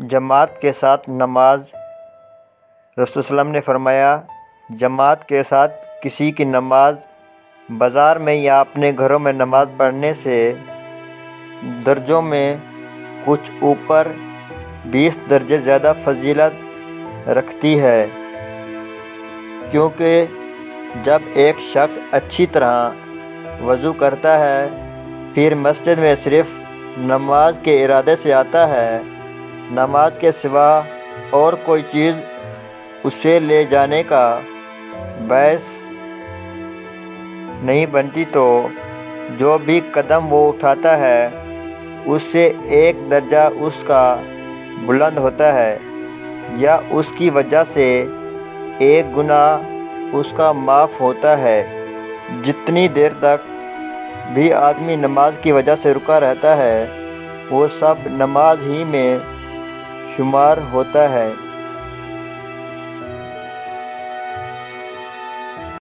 جماعت کے ساتھ نماز۔ رسول صلی اللہ علیہ وسلم نے فرمایا، جماعت کے ساتھ کسی کی نماز بازار میں یا اپنے گھروں میں نماز پڑھنے سے درجوں میں کچھ اوپر 20 درجے زیادہ فضیلت رکھتی ہے، کیونکہ جب ایک شخص اچھی طرح وضو کرتا ہے پھر مسجد میں صرف نماز کے ارادے سے آتا ہے، نماز کے سوا اور کوئی چیز اسے لے جانے کا باعث نہیں بنتی، تو جو بھی قدم وہ اٹھاتا ہے اس سے ایک درجہ اس کا بلند ہوتا ہے، یا اس کی وجہ سے ایک گناہ اس کا معاف ہوتا ہے۔ جتنی دیر تک بھی آدمی نماز کی وجہ سے رکا رہتا ہے وہ سب نماز ہی میں شمار ہوتا ہے۔